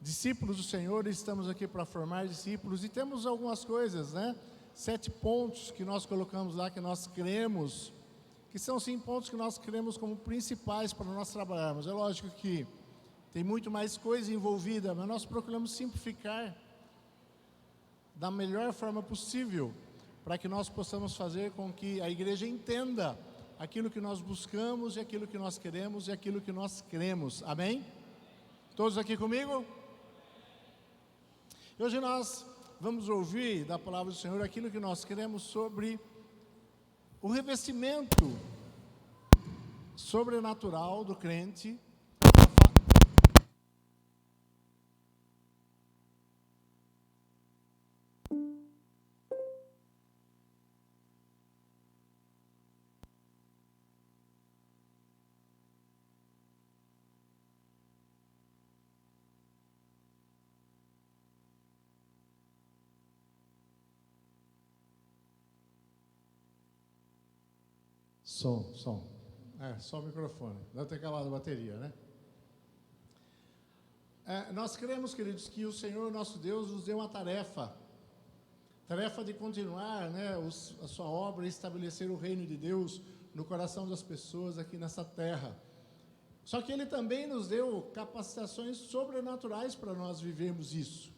discípulos do Senhor, estamos aqui para formar discípulos e temos algumas coisas, né? 7 pontos que nós colocamos lá, que nós cremos, que são sim pontos que nós cremos como principais para nós trabalharmos. É lógico que tem muito mais coisa envolvida, mas nós procuramos simplificar da melhor forma possível, para que nós possamos fazer com que a igreja entenda aquilo que nós buscamos, e aquilo que nós queremos, e aquilo que nós cremos. Amém? Todos aqui comigo? E hoje nós vamos ouvir da palavra do Senhor aquilo que nós queremos sobre o revestimento sobrenatural do crente. Som. Só o microfone. Deve ter acabado a bateria, né? Nós cremos, queridos, que o Senhor, nosso Deus, nos deu uma tarefa de continuar, né, a sua obra e estabelecer o reino de Deus no coração das pessoas aqui nessa terra. Só que Ele também nos deu capacitações sobrenaturais para nós vivermos isso.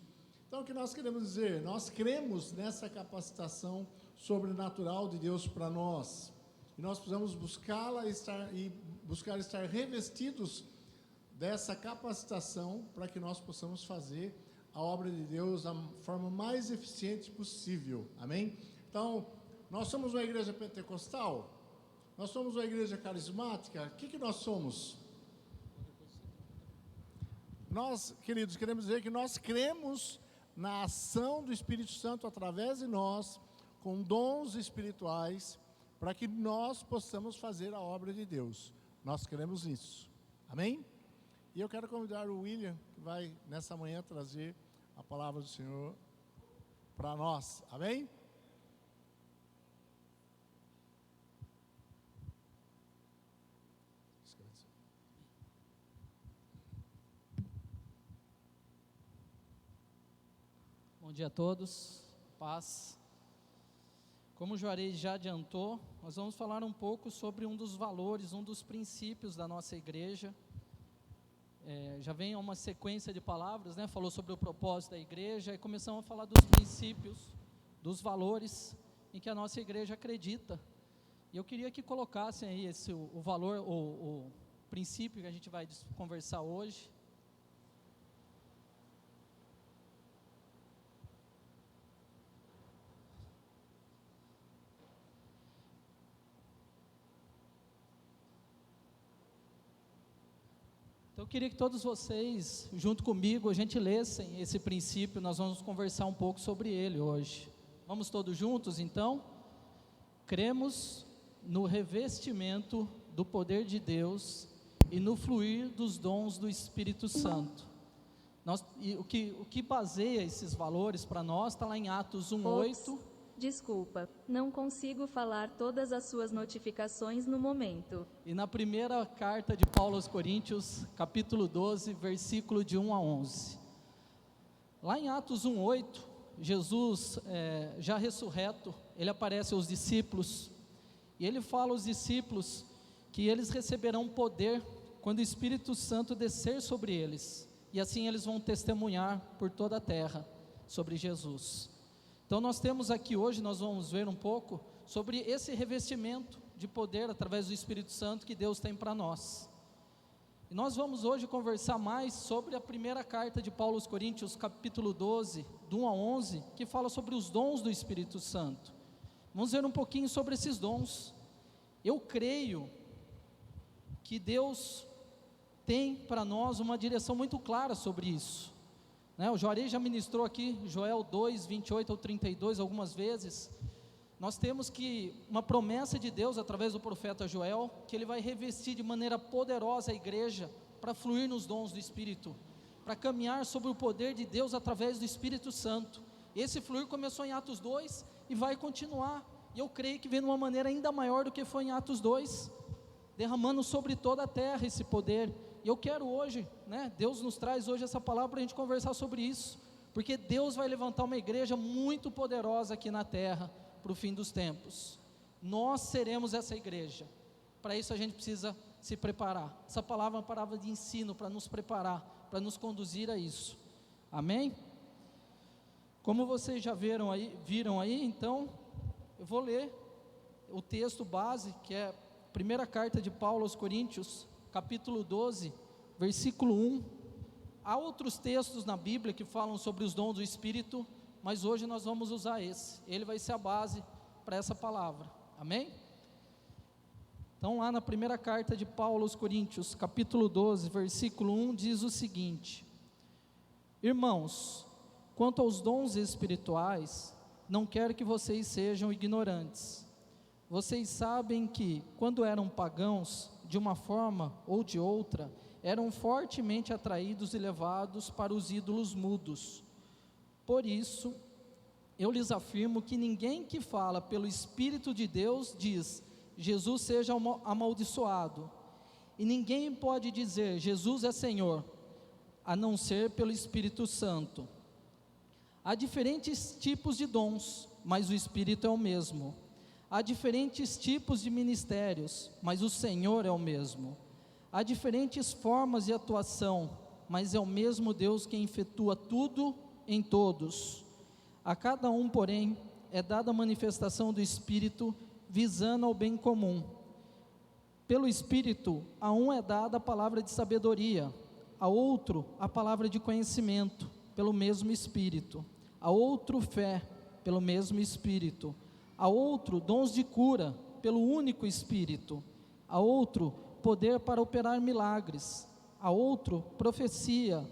Então, o que nós queremos dizer? Nós cremos nessa capacitação sobrenatural de Deus para nós. E nós precisamos buscar estar revestidos dessa capacitação para que nós possamos fazer a obra de Deus da forma mais eficiente possível. Amém? Então, nós somos uma igreja pentecostal? Nós somos uma igreja carismática? O que nós somos? Nós, queridos, queremos dizer que nós cremos na ação do Espírito Santo através de nós, com dons espirituais, para que nós possamos fazer a obra de Deus. Nós queremos isso. Amém? E eu quero convidar o William, que vai nessa manhã trazer a palavra do Senhor para nós. Amém? Bom dia a todos, paz. Como o Juarez já adiantou, nós vamos falar um pouco sobre um dos valores, um dos princípios da nossa igreja. Já vem uma sequência de palavras, né? Falou sobre o propósito da igreja e começamos a falar dos princípios, dos valores em que a nossa igreja acredita. E eu queria que colocassem aí o valor, o princípio que a gente vai conversar hoje. Então eu queria que todos vocês, junto comigo, a gente lessem esse princípio. Nós vamos conversar um pouco sobre ele hoje. Vamos todos juntos, então? Cremos no revestimento do poder de Deus e no fluir dos dons do Espírito Santo. O que baseia esses valores para nós está lá em Atos 1:8. Desculpa, não consigo falar todas as suas notificações no momento. E na primeira carta de Paulo aos Coríntios, capítulo 12, versículo de 1 a 11. Lá em Atos 1:8, Jesus, já ressurreto, ele aparece aos discípulos, e ele fala aos discípulos que eles receberão poder quando o Espírito Santo descer sobre eles, e assim eles vão testemunhar por toda a terra sobre Jesus. Então nós temos aqui hoje, nós vamos ver um pouco sobre esse revestimento de poder através do Espírito Santo que Deus tem para nós. E nós vamos hoje conversar mais sobre a primeira carta de Paulo aos Coríntios, capítulo 12, do 1 a 11, que fala sobre os dons do Espírito Santo. Vamos ver um pouquinho sobre esses dons. Eu creio que Deus tem para nós uma direção muito clara sobre isso. O Juarez já ministrou aqui, Joel 2, 28 ao 32, algumas vezes. Nós temos uma promessa de Deus, através do profeta Joel, que ele vai revestir de maneira poderosa a igreja, para fluir nos dons do Espírito, para caminhar sobre o poder de Deus, através do Espírito Santo. Esse fluir começou em Atos 2, e vai continuar, e eu creio que vem de uma maneira ainda maior do que foi em Atos 2, derramando sobre toda a terra esse poder. E eu quero hoje, né, Deus nos traz hoje essa palavra para a gente conversar sobre isso, porque Deus vai levantar uma igreja muito poderosa aqui na terra, para o fim dos tempos. Nós seremos essa igreja. Para isso a gente precisa se preparar. Essa palavra é uma palavra de ensino para nos preparar, para nos conduzir a isso. Amém? Como vocês já viram aí, então, eu vou ler o texto base, que é a primeira carta de Paulo aos Coríntios, capítulo 12, versículo 1. Há outros textos na Bíblia que falam sobre os dons do Espírito, mas hoje nós vamos usar esse. Ele vai ser a base para essa palavra. Amém? Então, lá na primeira carta de Paulo aos Coríntios, capítulo 12, versículo 1, diz o seguinte: Irmãos, quanto aos dons espirituais, não quero que vocês sejam ignorantes. Vocês sabem que, quando eram pagãos, de uma forma ou de outra, eram fortemente atraídos e levados para os ídolos mudos. Por isso, eu lhes afirmo que ninguém que fala pelo Espírito de Deus diz: Jesus seja amaldiçoado. E ninguém pode dizer: Jesus é Senhor, a não ser pelo Espírito Santo. Há diferentes tipos de dons, mas o Espírito é o mesmo. Há diferentes tipos de ministérios, mas o Senhor é o mesmo. Há diferentes formas de atuação, mas é o mesmo Deus quem efetua tudo em todos. A cada um, porém, é dada a manifestação do Espírito, visando ao bem comum. Pelo Espírito, a um é dada a palavra de sabedoria, a outro a palavra de conhecimento, pelo mesmo Espírito, a outro fé, pelo mesmo Espírito, a outro dons de cura, pelo único Espírito, a outro poder para operar milagres, a outro profecia,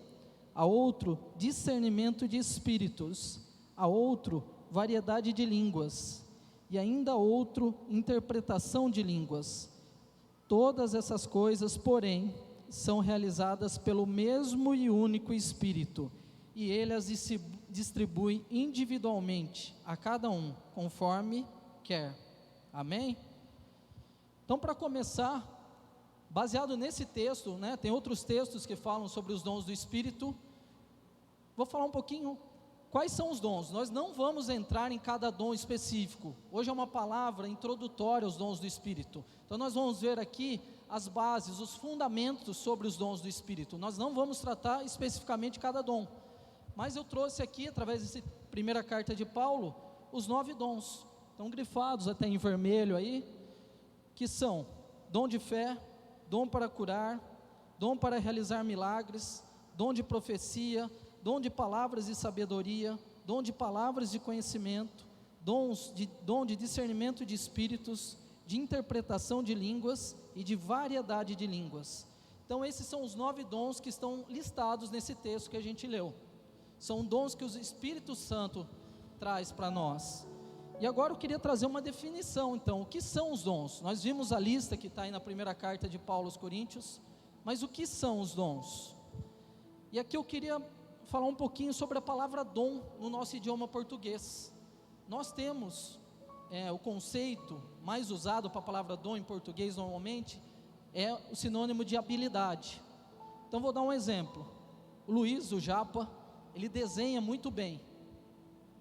a outro discernimento de espíritos, a outro variedade de línguas, e ainda a outro interpretação de línguas. Todas essas coisas, porém, são realizadas pelo mesmo e único Espírito, e Ele as distribui individualmente a cada um, conforme quer. Amém? Então, para começar, baseado nesse texto, né, tem outros textos que falam sobre os dons do Espírito. Vou falar um pouquinho quais são os dons. Nós não vamos entrar em cada dom específico. Hoje é uma palavra introdutória aos dons do Espírito. Então nós vamos ver aqui as bases, os fundamentos sobre os dons do Espírito. Nós não vamos tratar especificamente cada dom. Mas eu trouxe aqui, através dessa primeira carta de Paulo, os 9 dons. Estão grifados até em vermelho aí, que são dom de fé, dom para curar, dom para realizar milagres, dom de profecia, dom de palavras de sabedoria, dom de palavras de conhecimento, dom de discernimento de espíritos, de interpretação de línguas e de variedade de línguas. Então esses são os 9 dons que estão listados nesse texto que a gente leu. São dons que o Espírito Santo traz para nós. E agora eu queria trazer uma definição, então, o que são os dons? Nós vimos a lista que está aí na primeira carta de Paulo aos Coríntios, mas o que são os dons? E aqui eu queria falar um pouquinho sobre a palavra dom no nosso idioma português. Nós temos o conceito mais usado para a palavra dom em português normalmente, é o sinônimo de habilidade. Então vou dar um exemplo. O Luiz, o Japa, ele desenha muito bem.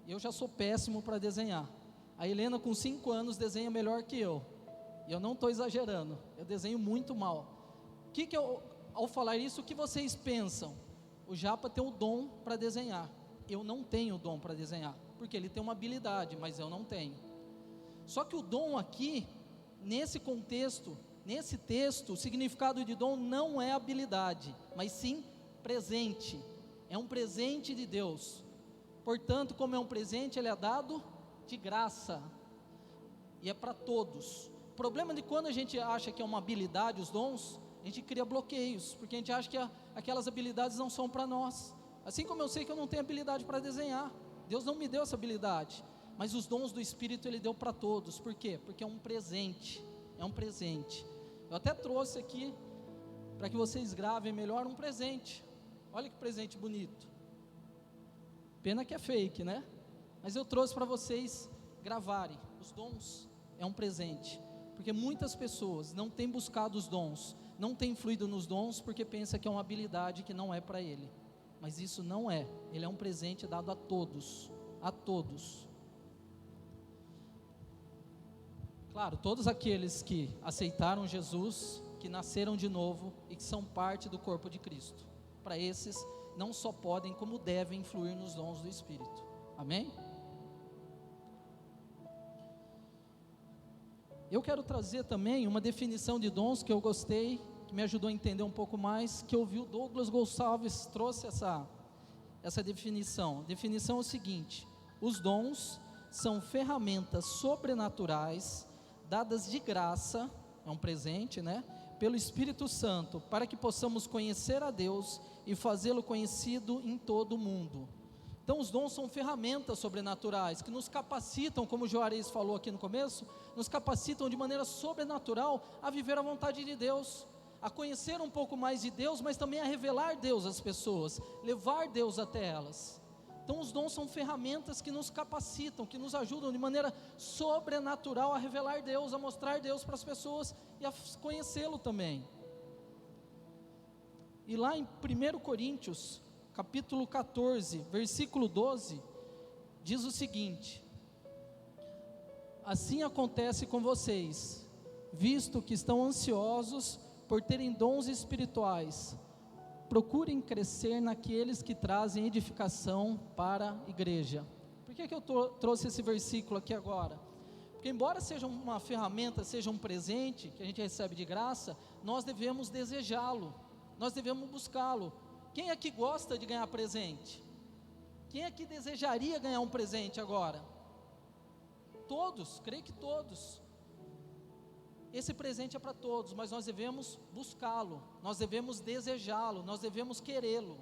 Eu já sou péssimo para desenhar. A Helena com 5 anos desenha melhor que eu. E eu não estou exagerando, eu desenho muito mal. Ao falar isso, o que vocês pensam? O Japa tem o dom para desenhar. Eu não tenho o dom para desenhar, porque ele tem uma habilidade, mas eu não tenho. Só que o dom aqui, nesse contexto, nesse texto, o significado de dom não é habilidade, mas sim presente. É um presente de Deus. Portanto, como é um presente, ele é dado de graça. E é para todos. O problema de quando a gente acha que é uma habilidade, os dons, a gente cria bloqueios, porque a gente acha que aquelas habilidades não são para nós. Assim como eu sei que eu não tenho habilidade para desenhar, Deus não me deu essa habilidade, mas os dons do Espírito Ele deu para todos. Por quê? Porque é um presente, eu até trouxe aqui, para que vocês gravem melhor, um presente. Olha que presente bonito, pena que é fake, né? Mas eu trouxe para vocês gravarem. Os dons é um presente, porque muitas pessoas não têm buscado os dons, não tem fluído nos dons porque pensa que é uma habilidade que não é para ele. Mas isso não é. Ele é um presente dado a todos. A todos. Claro, todos aqueles que aceitaram Jesus, que nasceram de novo e que são parte do corpo de Cristo. Para esses, não só podem, como devem fluir nos dons do Espírito. Amém? Eu quero trazer também uma definição de dons que eu gostei, que me ajudou a entender um pouco mais, que eu vi o Douglas Gonçalves trouxe essa definição. A definição é o seguinte: os dons são ferramentas sobrenaturais dadas de graça, é um presente, né? Pelo Espírito Santo, para que possamos conhecer a Deus e fazê-lo conhecido em todo o mundo. Então os dons são ferramentas sobrenaturais, que nos capacitam, como o Juarez falou aqui no começo, nos capacitam de maneira sobrenatural a viver a vontade de Deus, a conhecer um pouco mais de Deus, mas também a revelar Deus às pessoas, levar Deus até elas. Então os dons são ferramentas que nos capacitam, que nos ajudam de maneira sobrenatural a revelar Deus, a mostrar Deus para as pessoas e a conhecê-lo também. E lá em 1 Coríntios, capítulo 14, versículo 12, diz o seguinte: assim acontece com vocês, visto que estão ansiosos por terem dons espirituais, procurem crescer naqueles que trazem edificação para a igreja. Por que eu trouxe esse versículo aqui agora? Porque embora seja uma ferramenta, seja um presente que a gente recebe de graça, nós devemos desejá-lo, nós devemos buscá-lo. Quem aqui gosta de ganhar presente? Quem aqui desejaria ganhar um presente agora? Todos, creio que todos. Esse presente é para todos, mas nós devemos buscá-lo, nós devemos desejá-lo, nós devemos querê-lo,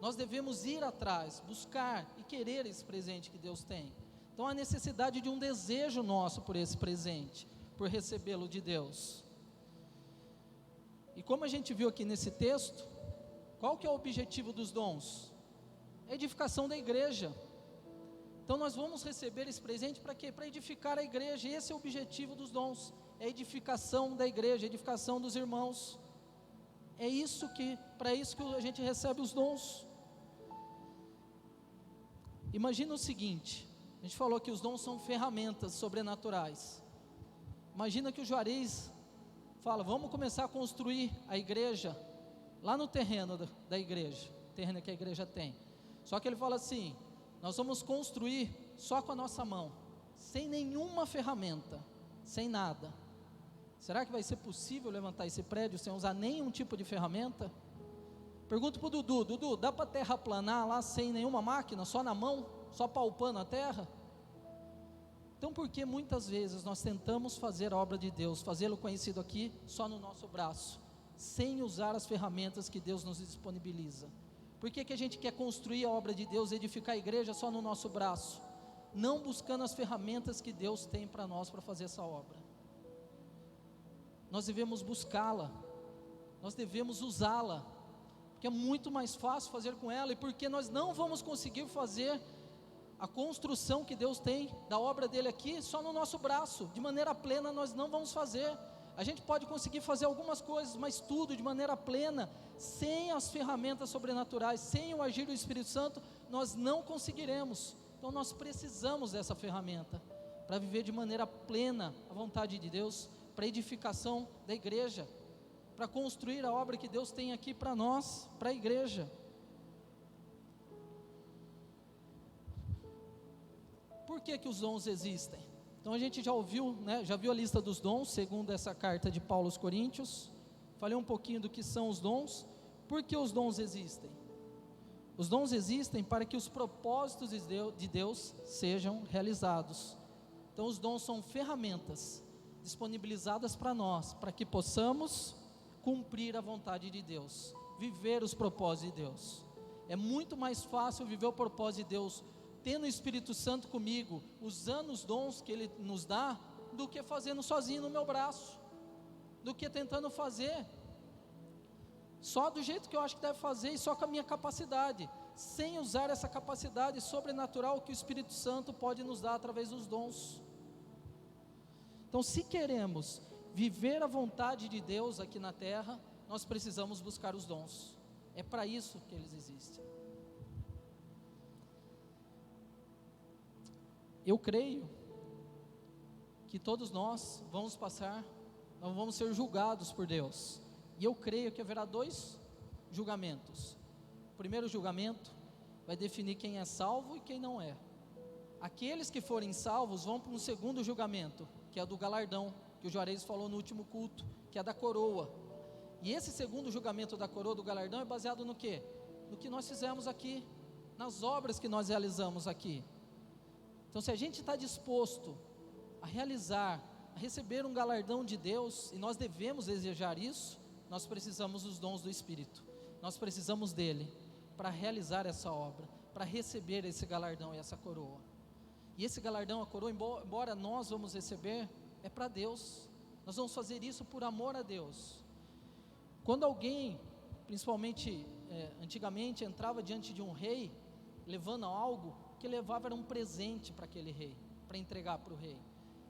nós devemos ir atrás, buscar e querer esse presente que Deus tem. Então há necessidade de um desejo nosso por esse presente, por recebê-lo de Deus. E como a gente viu aqui nesse texto, qual que é o objetivo dos dons? A edificação da igreja. Então nós vamos receber esse presente para quê? Para edificar a igreja. E esse é o objetivo dos dons, é a edificação da igreja, a edificação dos irmãos. É isso que, para isso que a gente recebe os dons. Imagina o seguinte, a gente falou que os dons são ferramentas sobrenaturais. Imagina que o Juarez fala: vamos começar a construir a igreja lá no terreno da igreja, terreno que a igreja tem. Só que ele fala assim: nós vamos construir só com a nossa mão, sem nenhuma ferramenta, sem nada. Será que vai ser possível levantar esse prédio sem usar nenhum tipo de ferramenta? Pergunto para o Dudu: Dudu, dá para terraplanar lá sem nenhuma máquina, só na mão, só palpando a terra? Então por que muitas vezes nós tentamos fazer a obra de Deus, fazê-lo conhecido aqui, só no nosso braço, sem usar as ferramentas que Deus nos disponibiliza? Por que a gente quer construir a obra de Deus, edificar a igreja só no nosso braço, não buscando as ferramentas que Deus tem para nós para fazer essa obra? Nós devemos buscá-la, nós devemos usá-la, porque é muito mais fácil fazer com ela, e porque nós não vamos conseguir fazer a construção que Deus tem da obra dele aqui só no nosso braço, de maneira plena nós não vamos fazer. A gente pode conseguir fazer algumas coisas, mas tudo de maneira plena, sem as ferramentas sobrenaturais, sem o agir do Espírito Santo, nós não conseguiremos. Então nós precisamos dessa ferramenta, para viver de maneira plena a vontade de Deus, para a edificação da igreja, para construir a obra que Deus tem aqui para nós, para a igreja. Por que os dons existem? Então a gente já ouviu, já viu a lista dos dons, segundo essa carta de Paulo aos Coríntios. Falei um pouquinho do que são os dons. Por que os dons existem? Os dons existem para que os propósitos de Deus sejam realizados. Então os dons são ferramentas disponibilizadas para nós, para que possamos cumprir a vontade de Deus, viver os propósitos de Deus. É muito mais fácil viver o propósito de Deus tendo o Espírito Santo comigo, usando os dons que Ele nos dá, do que fazendo sozinho no meu braço, do que tentando fazer só do jeito que eu acho que deve fazer e só com a minha capacidade, sem usar essa capacidade sobrenatural que o Espírito Santo pode nos dar através dos dons. Então, se queremos viver a vontade de Deus aqui na terra, nós precisamos buscar os dons. É para isso que eles existem. Eu creio que todos nós vamos ser julgados por Deus. E eu creio que haverá 2 julgamentos. O primeiro julgamento vai definir quem é salvo e quem não é. Aqueles que forem salvos vão para um segundo julgamento, que é do galardão, que o Juarez falou no último culto, que é da coroa. E esse segundo julgamento da coroa do galardão é baseado no quê? No que nós fizemos aqui, nas obras que nós realizamos aqui. Então, se a gente está disposto a realizar, a receber um galardão de Deus, e nós devemos desejar isso, nós precisamos dos dons do Espírito. Nós precisamos dele para realizar essa obra, para receber esse galardão e essa coroa. E esse galardão, a coroa, embora nós vamos receber, é para Deus. Nós vamos fazer isso por amor a Deus. Quando alguém, principalmente antigamente, entrava diante de um rei, levando algo, o que levava era um presente para aquele rei, para entregar para o rei.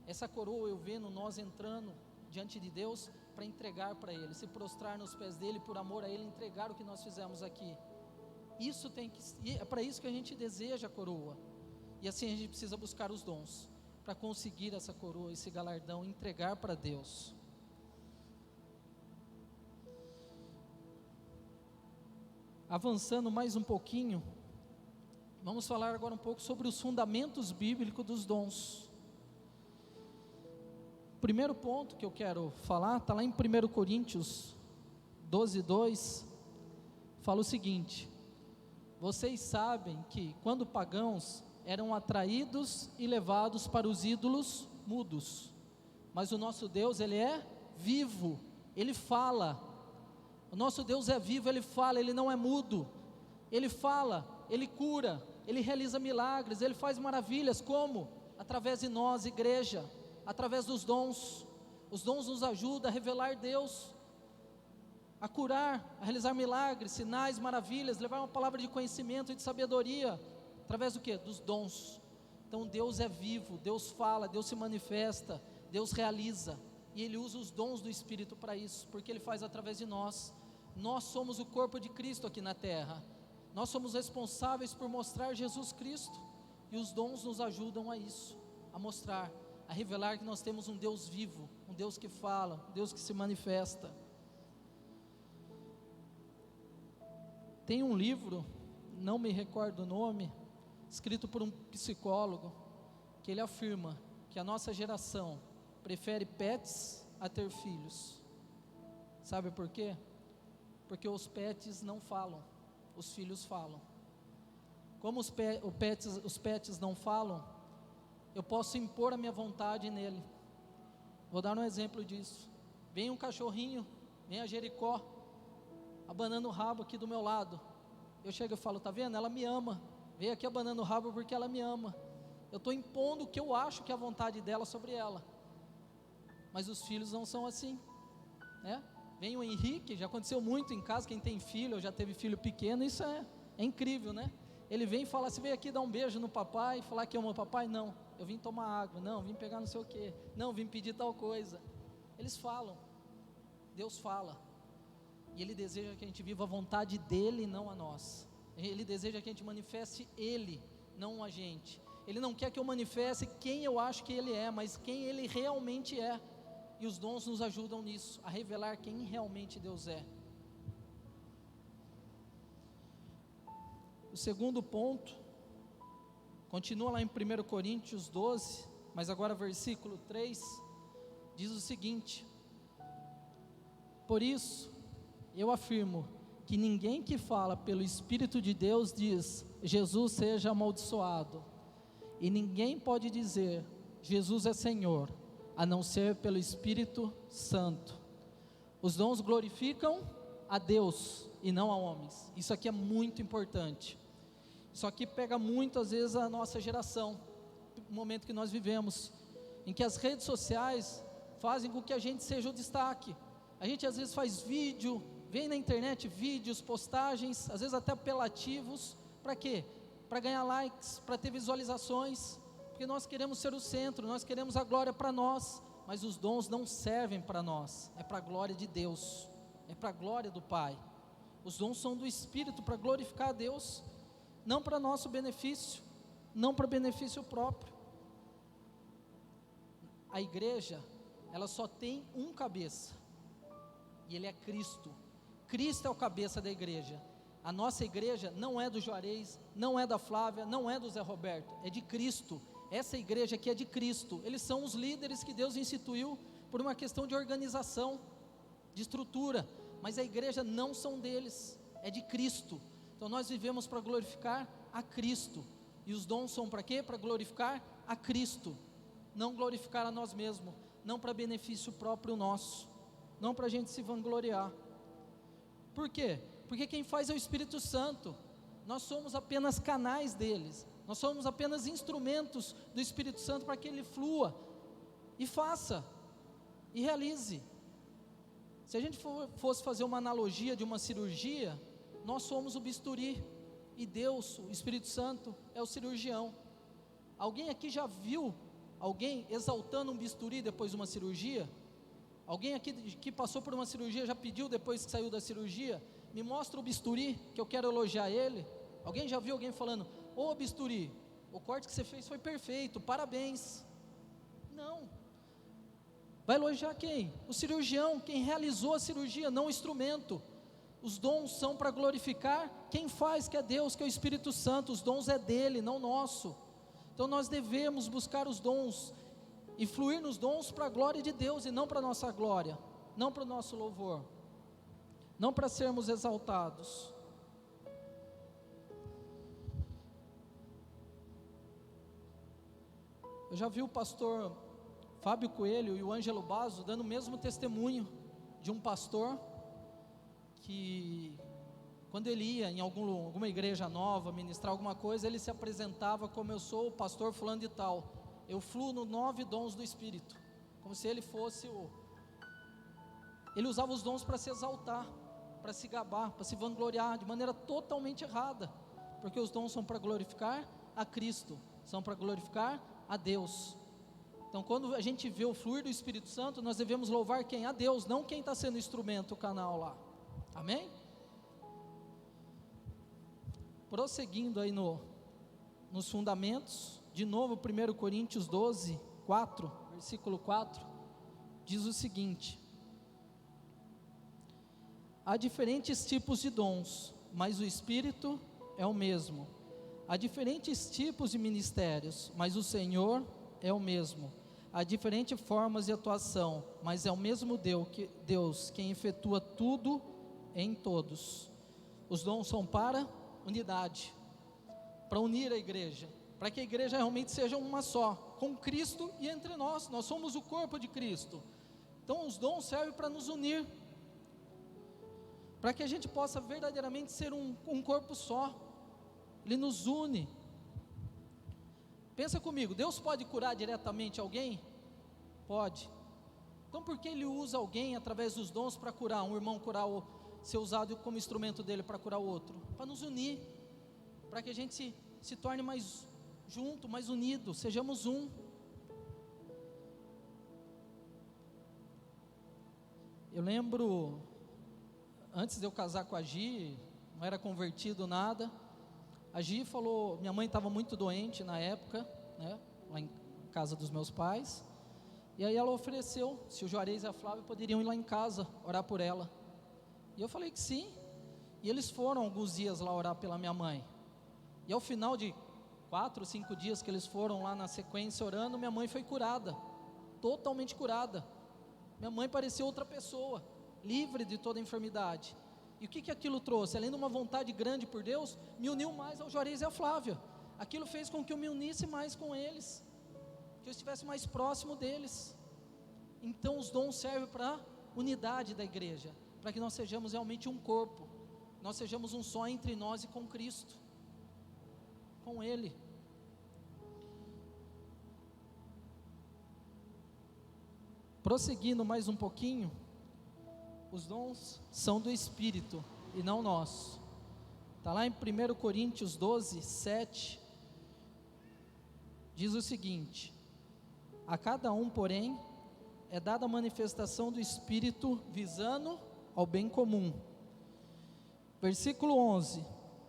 Essa coroa eu vendo nós entrando diante de Deus para entregar para Ele, se prostrar nos pés dEle, por amor a Ele, entregar o que nós fizemos aqui. É para isso que a gente deseja a coroa. E assim a gente precisa buscar os dons para conseguir essa coroa, esse galardão, entregar para Deus. Avançando mais um pouquinho, vamos falar agora um pouco sobre os fundamentos bíblicos dos dons. O primeiro ponto que eu quero falar está lá em 1 Coríntios 12:2, fala o seguinte: vocês sabem que quando pagãos eram atraídos e levados para os ídolos mudos, mas o nosso Deus, Ele é vivo, Ele fala. O nosso Deus é vivo, Ele fala, Ele não é mudo. Ele fala, Ele cura, Ele realiza milagres, Ele faz maravilhas. Como? Através de nós, igreja, através dos dons. Os dons nos ajudam a revelar Deus, a curar, a realizar milagres, sinais, maravilhas, levar uma palavra de conhecimento e de sabedoria. Através do quê? Dos dons. Então Deus é vivo, Deus fala, Deus se manifesta, Deus realiza. E Ele usa os dons do Espírito para isso, porque Ele faz através de nós. Nós somos o corpo de Cristo aqui na terra. Nós somos responsáveis por mostrar Jesus Cristo. E os dons nos ajudam a isso, a mostrar, a revelar que nós temos um Deus vivo, um Deus que fala, um Deus que se manifesta. Tem um livro, não me recordo o nome, escrito por um psicólogo, que ele afirma que a nossa geração prefere pets a ter filhos. Sabe por quê? Porque os pets não falam, os filhos falam. Como os pets não falam, eu posso impor a minha vontade nele. Vou dar um exemplo disso. Vem um cachorrinho, vem a Jericó, abanando o rabo aqui do meu lado. Eu chego e falo: tá vendo? Ela me ama. Veio aqui abanando o rabo porque ela me ama. Eu estou impondo o que eu acho que é a vontade dela sobre ela. Mas os filhos não são assim, né? Vem o Henrique, já aconteceu muito em casa, quem tem filho, ou já teve filho pequeno, isso é incrível, né? Ele vem e fala: você veio aqui dar um beijo no papai, falar que ama o papai? Não, eu vim tomar água, não, vim pegar não sei o que, não, vim pedir tal coisa. Eles falam, Deus fala, e Ele deseja que a gente viva a vontade dEle, não a nós. Ele deseja que a gente manifeste Ele, não a gente. Ele não quer que eu manifeste quem eu acho que Ele é, mas quem Ele realmente é. E os dons nos ajudam nisso, a revelar quem realmente Deus é. O segundo ponto, continua lá em 1 Coríntios 12, mas agora versículo 3, diz o seguinte: por isso, eu afirmo que ninguém que fala pelo Espírito de Deus diz: Jesus seja amaldiçoado. E ninguém pode dizer: Jesus é Senhor, a não ser pelo Espírito Santo. Os dons glorificam a Deus e não a homens. Isso aqui é muito importante. Isso aqui pega muito às vezes a nossa geração, o momento que nós vivemos, em que as redes sociais fazem com que a gente seja o destaque. A gente às vezes faz vídeo, vem na internet vídeos, postagens, às vezes até apelativos. Para quê? Para ganhar likes, para ter visualizações, porque nós queremos ser o centro, nós queremos a glória para nós, mas os dons não servem para nós, é para a glória de Deus, é para a glória do Pai. Os dons são do Espírito para glorificar a Deus, não para nosso benefício, não para benefício próprio. A igreja, ela só tem um cabeça, e ele é Cristo. Cristo é o cabeça da igreja. A nossa igreja não é do Juarez, não é da Flávia, não é do Zé Roberto, é de Cristo. Essa igreja aqui é de Cristo. Eles são os líderes que Deus instituiu por uma questão de organização, de estrutura, mas a igreja não são deles, é de Cristo. Então nós vivemos para glorificar a Cristo, e os dons são para quê? Para glorificar a Cristo, não glorificar a nós mesmos, não para benefício próprio nosso, não para a gente se vangloriar. Por quê? Porque quem faz é o Espírito Santo. Nós somos apenas canais deles, nós somos apenas instrumentos do Espírito Santo para que ele flua e faça e realize. Se a gente fosse fazer uma analogia de uma cirurgia, nós somos o bisturi e Deus, o Espírito Santo, é o cirurgião. Alguém aqui já viu alguém exaltando um bisturi depois de uma cirurgia? Alguém aqui que passou por uma cirurgia já pediu depois que saiu da cirurgia: me mostra o bisturi que eu quero elogiar ele? Alguém já viu alguém falando: ô bisturi, o corte que você fez foi perfeito, parabéns? Não. Vai elogiar quem? O cirurgião, quem realizou a cirurgia, não o instrumento. Os dons são para glorificar quem faz, que é Deus, que é o Espírito Santo. Os dons é dele, não nosso. Então nós devemos buscar os dons e fluir nos dons para a glória de Deus, e não para a nossa glória, não para o nosso louvor, não para sermos exaltados. Eu já vi o pastor Fábio Coelho e o Ângelo Basso dando o mesmo testemunho de um pastor que, quando ele ia em alguma igreja nova ministrar alguma coisa, ele se apresentava como: eu sou o pastor fulano de tal, eu fluo nos 9 dons do Espírito, como se ele fosse ele usava os dons para se exaltar, para se gabar, para se vangloriar, de maneira totalmente errada, porque os dons são para glorificar a Cristo, são para glorificar a Deus. Então quando a gente vê o fluir do Espírito Santo, nós devemos louvar quem? A Deus, não quem está sendo instrumento, o canal lá. Amém? Prosseguindo aí nos fundamentos, de novo 1 Coríntios 12, 4, versículo 4, diz o seguinte: há diferentes tipos de dons, mas o Espírito é o mesmo. Há diferentes tipos de ministérios, mas o Senhor é o mesmo. Há diferentes formas de atuação, mas é o mesmo Deus quem efetua tudo em todos. Os dons são para unidade, para unir a igreja, para que a igreja realmente seja uma só, com Cristo e entre nós. Nós somos o corpo de Cristo. Então os dons servem para nos unir, para que a gente possa verdadeiramente ser um corpo só. Ele nos une. Pensa comigo, Deus pode curar diretamente alguém? Pode. Então por que Ele usa alguém através dos dons para curar? Um irmão ser usado como instrumento dele para curar o outro? Para nos unir, para que a gente se torne mais junto, mais unido, sejamos um. Eu lembro, antes de eu casar com a Gi, não era convertido nada, a Gi falou, minha mãe estava muito doente na época, né, lá em casa dos meus pais, e aí ela ofereceu, se o Juarez e a Flávia poderiam ir lá em casa, orar por ela, e eu falei que sim, e eles foram alguns dias lá orar pela minha mãe, e ao final de 4 ou 5 dias que eles foram lá na sequência orando, minha mãe foi curada, totalmente curada. Minha mãe parecia outra pessoa, livre de toda enfermidade. E o que aquilo trouxe? Além de uma vontade grande por Deus, me uniu mais ao Juarez e à Flávia. Aquilo fez com que eu me unisse mais com eles, que eu estivesse mais próximo deles. Então os dons servem para a unidade da igreja, para que nós sejamos realmente um corpo, nós sejamos um só entre nós e com Cristo, com Ele. Prosseguindo mais um pouquinho, os dons são do Espírito e não nossos. Está lá em 1 Coríntios 12, 7, diz o seguinte: a cada um, porém, é dada a manifestação do Espírito visando ao bem comum. Versículo 11: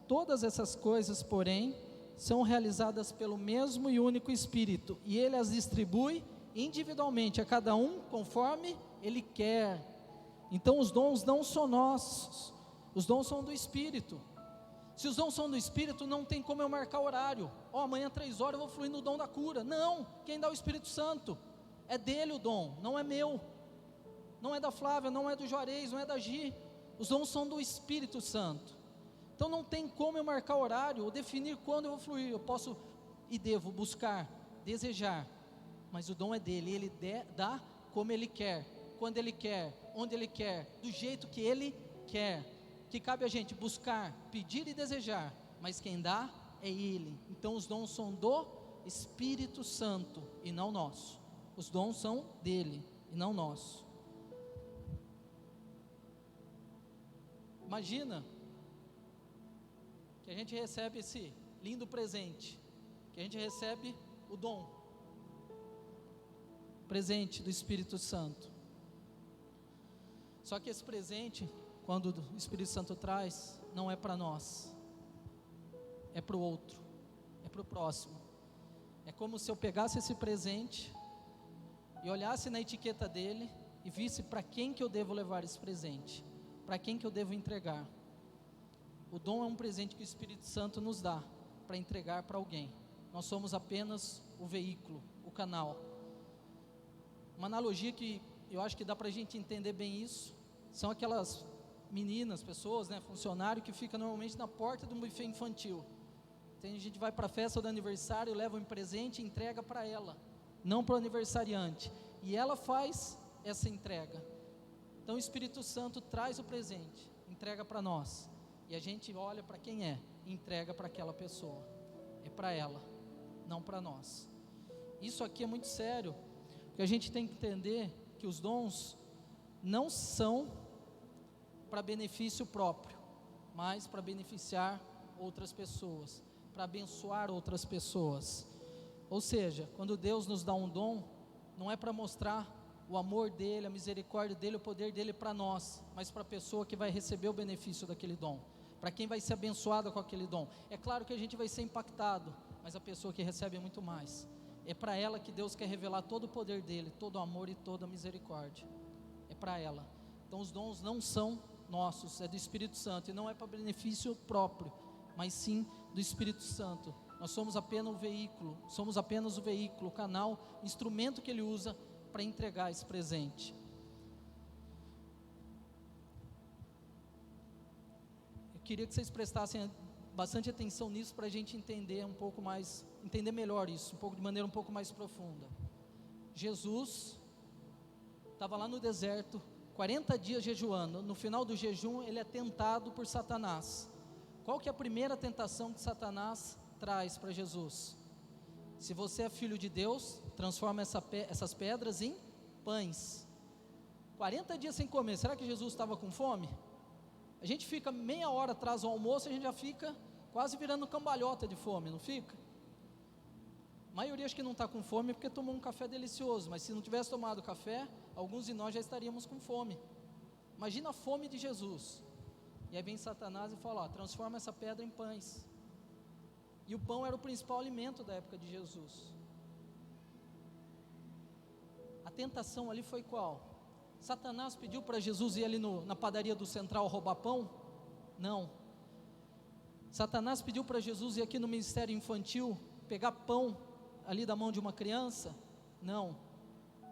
todas essas coisas, porém, são realizadas pelo mesmo e único Espírito, e Ele as distribui individualmente a cada um conforme Ele quer. Então os dons não são nossos, os dons são do Espírito. Se os dons são do Espírito, não tem como eu marcar horário. Amanhã 3 horas eu vou fluir no dom da cura. Não, quem dá é o Espírito Santo. É dele o dom, não é meu. Não é da Flávia, não é do Juarez, não é da Gi. Os dons são do Espírito Santo. Então não tem como eu marcar horário ou definir quando eu vou fluir. Eu posso e devo buscar, desejar, mas o dom é dele. Ele dá como ele quer, quando ele quer, onde ele quer, do jeito que ele quer. Que cabe a gente buscar, pedir e desejar, mas quem dá é ele. Então os dons são do Espírito Santo e não nosso. Os dons são dele e não nosso. Imagina que a gente recebe esse lindo presente, que a gente recebe o dom, presente do Espírito Santo. Só que esse presente, quando o Espírito Santo traz, não é para nós, é para o outro, é para o próximo. É como se eu pegasse esse presente e olhasse na etiqueta dele e visse para quem que eu devo levar esse presente, para quem que eu devo entregar. O dom é um presente que o Espírito Santo nos dá para entregar para alguém. Nós somos apenas o veículo, o canal. Uma analogia que eu acho que dá para a gente entender bem isso, são aquelas meninas, pessoas, funcionário que fica normalmente na porta do buffet infantil. Tem gente que vai para a festa do aniversário, leva um presente e entrega para ela, não para o aniversariante, e ela faz essa entrega. Então o Espírito Santo traz o presente, entrega para nós, e a gente olha para quem é, e entrega para aquela pessoa. É para ela, não para nós. Isso aqui é muito sério, porque a gente tem que entender que os dons não são para benefício próprio, mas para beneficiar outras pessoas, para abençoar outras pessoas. Ou seja, quando Deus nos dá um dom, não é para mostrar o amor dele, a misericórdia dele, o poder dele para nós, mas para a pessoa que vai receber o benefício daquele dom, para quem vai ser abençoada com aquele dom. É claro que a gente vai ser impactado, mas a pessoa que recebe é muito mais. É para ela que Deus quer revelar todo o poder dele, todo o amor e toda a misericórdia. É para ela. Então os dons não são nossos, é do Espírito Santo, e não é para benefício próprio, mas sim do Espírito Santo. Nós somos apenas o veículo, o canal, o instrumento que ele usa para entregar esse presente. Eu queria que vocês prestassem bastante atenção nisso, para a gente entender um pouco mais, entender melhor isso, de maneira um pouco mais profunda. Jesus estava lá no deserto, 40 dias jejuando. No final do jejum, ele é tentado por Satanás. Qual que é a primeira tentação que Satanás traz para Jesus? Se você é filho de Deus, transforma essas pedras em pães. 40 dias sem comer, será que Jesus estava com fome? A gente fica meia hora atrás do almoço, a gente já fica quase virando cambalhota de fome, não fica? A maioria acho que não está com fome porque tomou um café delicioso, mas se não tivesse tomado café, alguns de nós já estaríamos com fome. Imagina a fome de Jesus. E aí vem Satanás e fala, transforma essa pedra em pães. E o pão era o principal alimento da época de Jesus. A tentação ali foi qual? Satanás pediu para Jesus ir ali na padaria do Central roubar pão? Não. Satanás pediu para Jesus ir aqui no ministério infantil pegar pão ali da mão de uma criança? Não.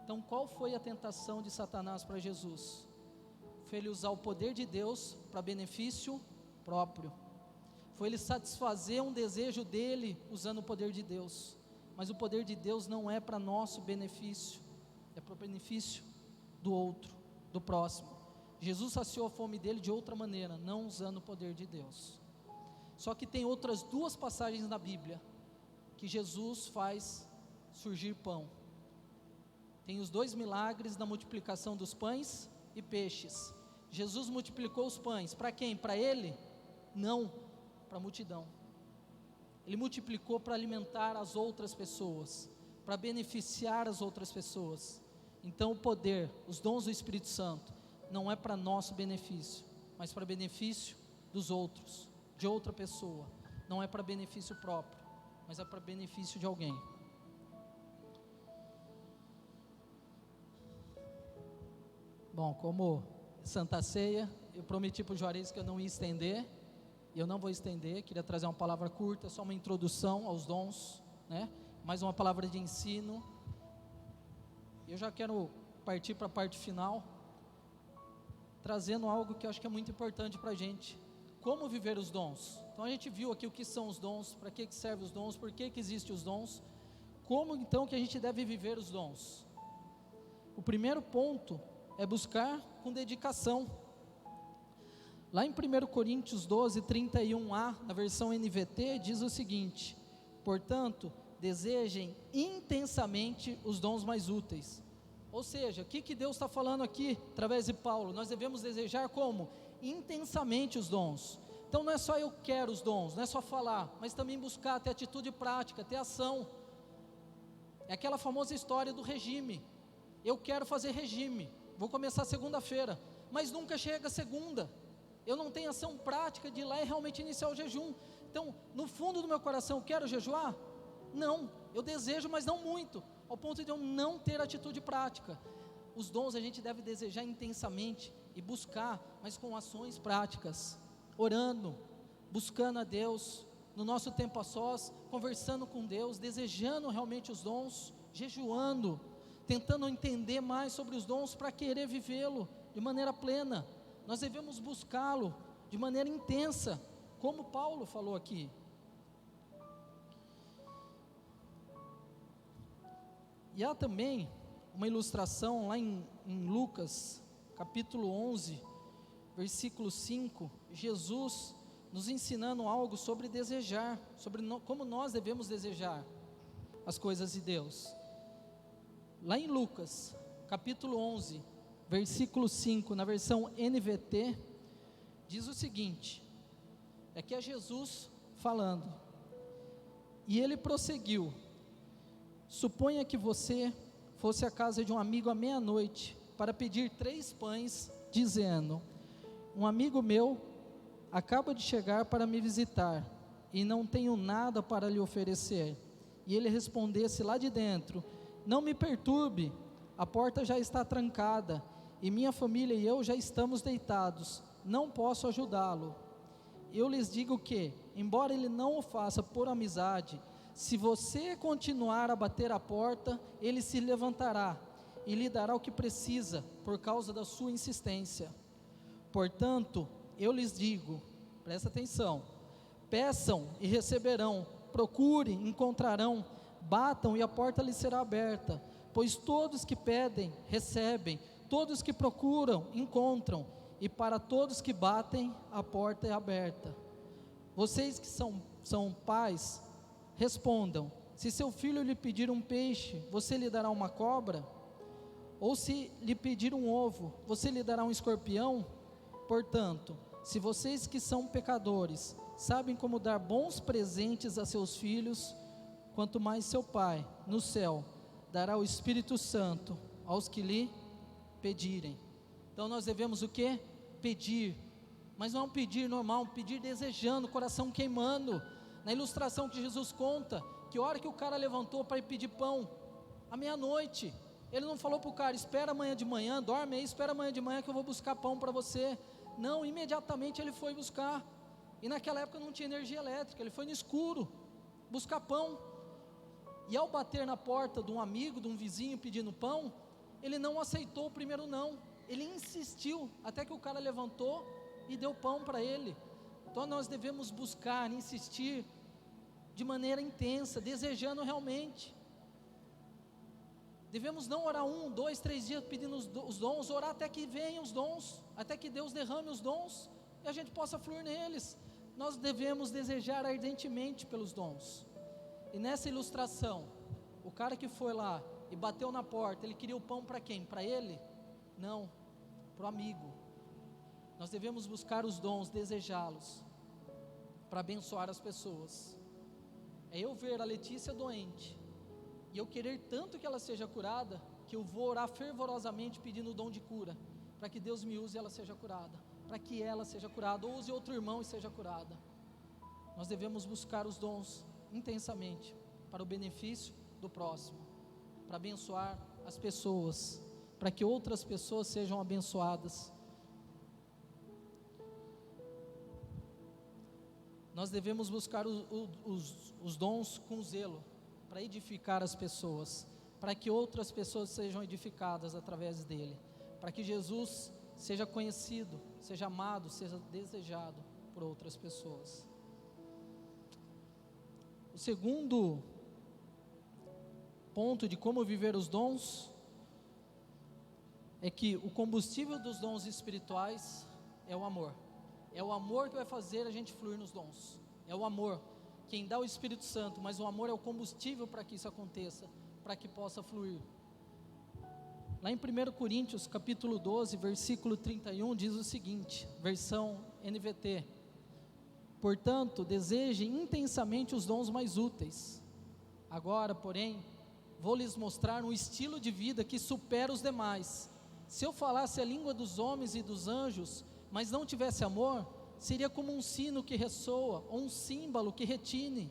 Então qual foi a tentação de Satanás para Jesus? Foi ele usar o poder de Deus para benefício próprio. Foi ele satisfazer um desejo dele usando o poder de Deus. Mas o poder de Deus não é para nosso benefício, é para o benefício do outro, do próximo. Jesus saciou a fome dele de outra maneira, não usando o poder de Deus. Só que tem outras 2 passagens na Bíblia que Jesus faz surgir pão. Tem os 2 milagres da multiplicação dos pães e peixes. Jesus multiplicou os pães, para quem? Para ele? Não, para a multidão. Ele multiplicou para alimentar as outras pessoas, para beneficiar as outras pessoas. Então o poder, os dons do Espírito Santo, não é para nosso benefício, mas para benefício dos outros, de outra pessoa. Não é para benefício próprio, mas é para benefício de alguém. Bom, como Santa Ceia, eu prometi para o Juarez que eu não ia estender, e eu não vou estender. Queria trazer uma palavra curta, só uma introdução aos dons, né? Mais uma palavra de ensino. Eu já quero partir para a parte final, trazendo algo que eu acho que é muito importante para a gente: como viver os dons. Então a gente viu aqui o que são os dons, para que servem os dons, por que existem os dons, como então que a gente deve viver os dons. O primeiro ponto é buscar com dedicação. Lá em 1 Coríntios 12, 31a, na versão NVT, diz o seguinte: portanto, desejem intensamente os dons mais úteis. Ou seja, o que Deus está falando aqui, através de Paulo? Nós devemos desejar como? Intensamente os dons. Então não é só eu quero os dons, não é só falar, mas também buscar, ter atitude prática, ter ação. É aquela famosa história do regime. Eu quero fazer regime, vou começar segunda-feira, mas nunca chega segunda. Eu não tenho ação prática de ir lá e realmente iniciar o jejum. Então, no fundo do meu coração, eu quero jejuar? Não, eu desejo, mas não muito, ao ponto de eu não ter atitude prática. Os dons a gente deve desejar intensamente e buscar, mas com ações práticas, orando, buscando a Deus, no nosso tempo a sós, conversando com Deus, desejando realmente os dons, jejuando, tentando entender mais sobre os dons para querer vivê-lo de maneira plena. Nós devemos buscá-lo de maneira intensa, como Paulo falou aqui. E há também uma ilustração lá em Lucas, capítulo 11, versículo 5, Jesus nos ensinando algo sobre desejar, sobre como nós devemos desejar as coisas de Deus. Lá em Lucas, capítulo 11, versículo 5, na versão NVT, diz o seguinte: é Jesus falando, e ele prosseguiu: suponha que você fosse à casa de um amigo à meia-noite, para pedir 3 pães, dizendo: um amigo meu acaba de chegar para me visitar, e não tenho nada para lhe oferecer. E ele respondesse lá de dentro: não me perturbe, a porta já está trancada, e minha família e eu já estamos deitados, não posso ajudá-lo. Eu lhes digo que, embora ele não o faça por amizade, se você continuar a bater a porta, ele se levantará e lhe dará o que precisa, por causa da sua insistência. Portanto, eu lhes digo, presta atenção: peçam e receberão, procurem, encontrarão, batam e a porta lhes será aberta, pois todos que pedem, recebem, todos que procuram, encontram, e para todos que batem, a porta é aberta. Vocês que são pais, respondam: se seu filho lhe pedir um peixe, você lhe dará uma cobra? Ou se lhe pedir um ovo, você lhe dará um escorpião? Portanto, se vocês que são pecadores, sabem como dar bons presentes a seus filhos, quanto mais seu Pai, no céu, dará o Espírito Santo aos que lhe pedirem. Então nós devemos o quê? Pedir, mas não é um pedir normal, um pedir desejando, coração queimando. Na ilustração que Jesus conta, que a hora que o cara levantou para ir pedir pão, à meia-noite, ele não falou para o cara: espera amanhã de manhã, dorme aí, espera amanhã de manhã que eu vou buscar pão para você. Não, imediatamente ele foi buscar, e naquela época não tinha energia elétrica, ele foi no escuro, buscar pão, e ao bater na porta de um amigo, de um vizinho pedindo pão, ele não aceitou o primeiro não, ele insistiu, até que o cara levantou e deu pão para ele. Então nós devemos buscar, insistir, de maneira intensa, desejando realmente. Devemos não orar 1, 2, 3 dias pedindo os dons, orar até que venham os dons, até que Deus derrame os dons, e a gente possa fluir neles. Nós devemos desejar ardentemente pelos dons. E nessa ilustração, o cara que foi lá e bateu na porta, ele queria o pão para quem? Para ele? Não, para o amigo. Nós devemos buscar os dons, desejá-los, para abençoar as pessoas. É eu ver a Letícia doente, e eu querer tanto que ela seja curada, que eu vou orar fervorosamente pedindo o dom de cura, para que Deus me use e ela seja curada, para que ela seja curada, ou use outro irmão e seja curada. Nós devemos buscar os dons intensamente, para o benefício do próximo, para abençoar as pessoas, para que outras pessoas sejam abençoadas. Nós devemos buscar os dons com zelo, para edificar as pessoas, para que outras pessoas sejam edificadas através dele, para que Jesus seja conhecido, seja amado, seja desejado por outras pessoas. O segundo ponto de como viver os dons é que o combustível dos dons espirituais é o amor. É o amor que vai fazer a gente fluir nos dons. É o amor quem dá o Espírito Santo, mas o amor é o combustível para que isso aconteça, para que possa fluir. Lá em 1 Coríntios capítulo 12, versículo 31, diz o seguinte, versão NVT: portanto, desejem intensamente os dons mais úteis. Agora, porém, vou lhes mostrar um estilo de vida que supera os demais. Se eu falasse a língua dos homens e dos anjos, mas não tivesse amor, seria como um sino que ressoa, ou um símbolo que retine.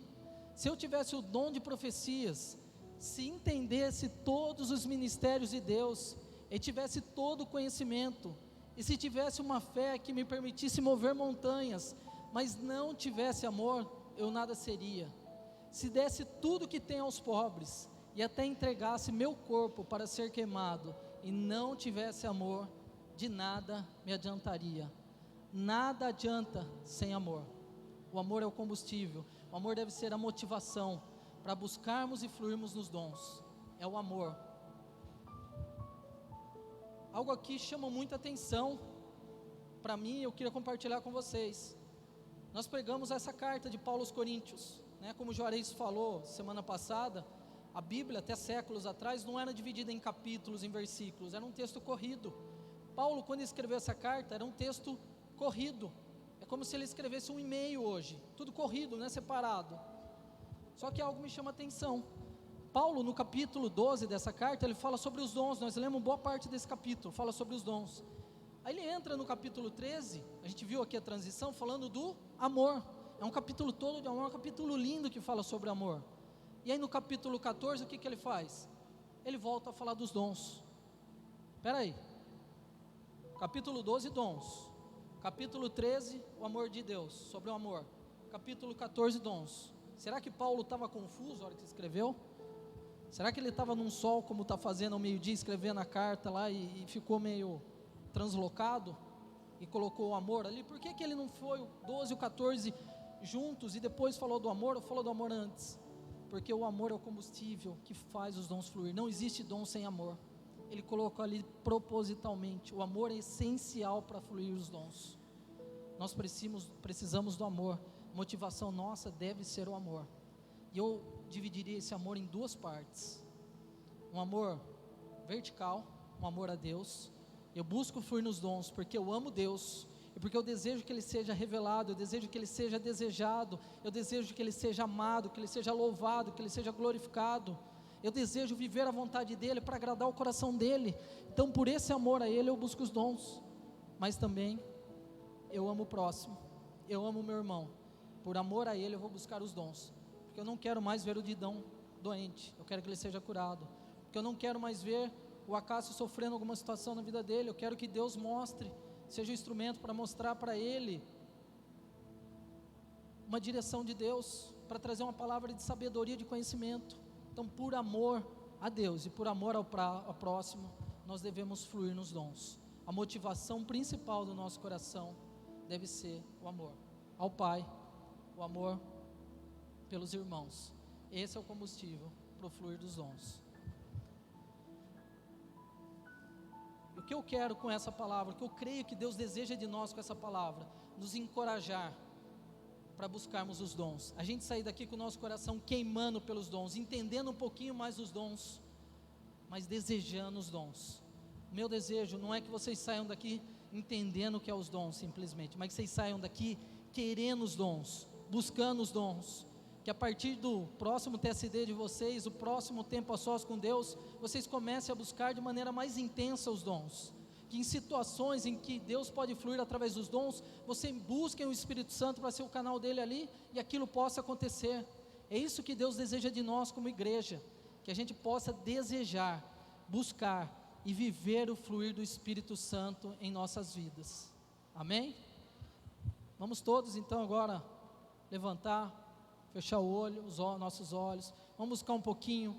Se eu tivesse o dom de profecias, se entendesse todos os mistérios de Deus, e tivesse todo o conhecimento, e se tivesse uma fé que me permitisse mover montanhas, mas não tivesse amor, eu nada seria. Se desse tudo que tem aos pobres, e até entregasse meu corpo para ser queimado, e não tivesse amor, de nada me adiantaria. Nada adianta sem amor. O amor é o combustível, o amor deve ser a motivação para buscarmos e fluirmos nos dons. É o amor. Algo aqui chama muita atenção para mim, eu queria compartilhar com vocês. Nós pregamos essa carta de Paulo aos Coríntios, né? Como o Juarez falou semana passada, a Bíblia até séculos atrás não era dividida em capítulos, em versículos, era um texto corrido. Paulo, quando escreveu essa carta, era um texto corrido. É como se ele escrevesse um e-mail hoje, tudo corrido, não é separado. Só que algo me chama atenção. Paulo, no capítulo 12 dessa carta, ele fala sobre os dons. Nós lemos boa parte desse capítulo, fala sobre os dons. Aí ele entra no capítulo 13, a gente viu aqui a transição, falando do amor. É um capítulo todo de amor, é um capítulo lindo que fala sobre amor. E aí no capítulo 14, o que ele faz? Ele volta a falar dos dons. Espera aí. Capítulo 12, dons. Capítulo 13, o amor de Deus, sobre o amor. Capítulo 14, dons. Será que Paulo estava confuso na hora que escreveu? Será que ele estava num sol, como está fazendo ao meio-dia, escrevendo a carta lá e ficou meio translocado? E colocou o amor ali? Por que ele não foi o 12 e o 14 juntos e depois falou do amor ou falou do amor antes? Porque o amor é o combustível que faz os dons fluir. Não existe dom sem amor. Ele colocou ali propositalmente. O amor é essencial para fluir os dons. Nós precisamos do amor. Motivação nossa deve ser o amor. E eu dividiria esse amor em duas partes. Um amor vertical, um amor a Deus. Eu busco fluir nos dons porque eu amo Deus e porque eu desejo que Ele seja revelado, eu desejo que Ele seja desejado, eu desejo que Ele seja amado, que Ele seja louvado, que Ele seja glorificado. Eu desejo viver a vontade dEle para agradar o coração dEle. Então por esse amor a Ele eu busco os dons. Mas também eu amo o próximo, eu amo o meu irmão. Por amor a Ele eu vou buscar os dons. Porque eu não quero mais ver o Didão doente, eu quero que ele seja curado. Porque eu não quero mais ver o Acácio sofrendo alguma situação na vida dele. Eu quero que Deus mostre, seja um instrumento para mostrar para ele uma direção de Deus, para trazer uma palavra de sabedoria, de conhecimento. Então por amor a Deus e por amor ao próximo, nós devemos fluir nos dons. A motivação principal do nosso coração deve ser o amor ao Pai, o amor pelos irmãos. Esse é o combustível para o fluir dos dons. O que eu quero com essa palavra, o que eu creio que Deus deseja de nós com essa palavra, nos encorajar para buscarmos os dons. A gente sair daqui com o nosso coração queimando pelos dons, entendendo um pouquinho mais os dons, mas desejando os dons. Meu desejo não é que vocês saiam daqui entendendo o que é os dons simplesmente, mas que vocês saiam daqui querendo os dons, buscando os dons, que a partir do próximo TSD de vocês, o próximo tempo a sós com Deus, vocês comecem a buscar de maneira mais intensa os dons. Que em situações em que Deus pode fluir através dos dons, vocês busquem o Espírito Santo para ser o canal dele ali, e aquilo possa acontecer. É isso que Deus deseja de nós como igreja, que a gente possa desejar, buscar e viver o fluir do Espírito Santo em nossas vidas. Amém? Vamos todos então agora levantar, fechar o olho, os nossos olhos, vamos buscar um pouquinho,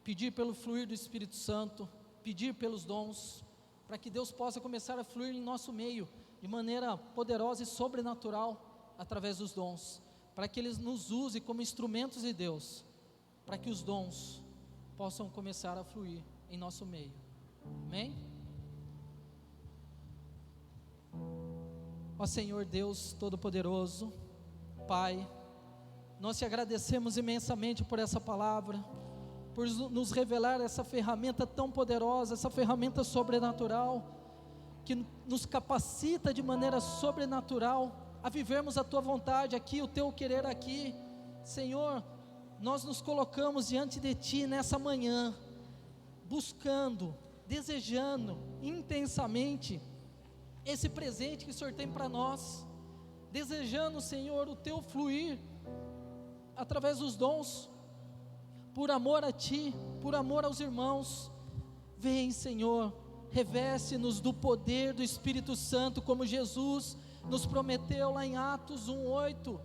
pedir pelo fluir do Espírito Santo, pedir pelos dons, para que Deus possa começar a fluir em nosso meio, de maneira poderosa e sobrenatural, através dos dons, para que Ele nos use como instrumentos de Deus, para que os dons possam começar a fluir em nosso meio. Amém? Ó Senhor Deus Todo-Poderoso, Pai, nós te agradecemos imensamente por essa palavra, por nos revelar essa ferramenta tão poderosa, essa ferramenta sobrenatural, que nos capacita de maneira sobrenatural a vivermos a Tua vontade aqui, o Teu querer aqui. Senhor, nós nos colocamos diante de Ti nessa manhã, buscando, desejando intensamente esse presente que o Senhor tem para nós, desejando, Senhor, o Teu fluir através dos dons, por amor a Ti, por amor aos irmãos. Vem, Senhor, reveste-nos do poder do Espírito Santo, como Jesus nos prometeu lá em Atos 1:8.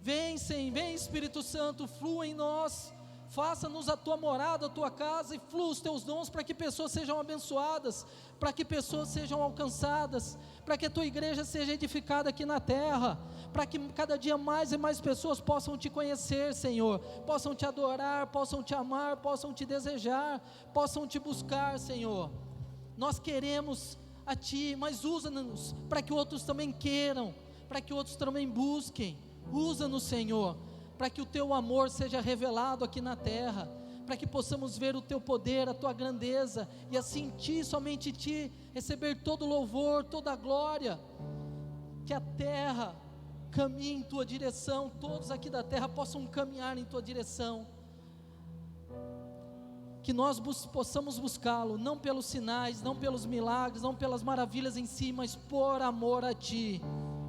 Vem, Senhor, vem Espírito Santo, flua em nós, faça-nos a Tua morada, a Tua casa, e flua os Teus dons, para que pessoas sejam abençoadas, para que pessoas sejam alcançadas, para que a Tua igreja seja edificada aqui na terra, para que cada dia mais e mais pessoas possam Te conhecer, Senhor, possam Te adorar, possam Te amar, possam Te desejar, possam Te buscar, Senhor. Nós queremos a Ti, mas usa-nos para que outros também queiram, para que outros também busquem. Usa-nos, Senhor, para que o Teu amor seja revelado aqui na terra, para que possamos ver o Teu poder, a Tua grandeza, e assim Ti, somente Ti, receber todo o louvor, toda a glória. Que a terra caminhe em Tua direção, todos aqui da terra possam caminhar em Tua direção, que nós possamos buscá-lo, não pelos sinais, não pelos milagres, não pelas maravilhas em si, mas por amor a Ti.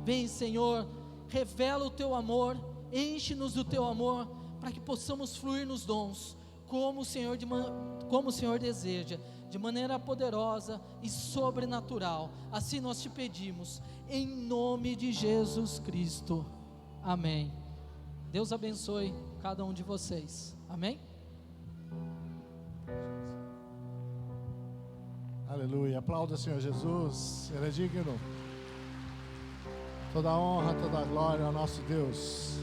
Vem, Senhor, revela o Teu amor, enche-nos do Teu amor, para que possamos fluir nos dons, como o Senhor deseja, de maneira poderosa e sobrenatural. Assim nós Te pedimos, em nome de Jesus Cristo, amém. Deus abençoe cada um de vocês, amém? Aleluia, aplauda o Senhor Jesus, Ele é digno. Toda a honra, toda a glória ao nosso Deus.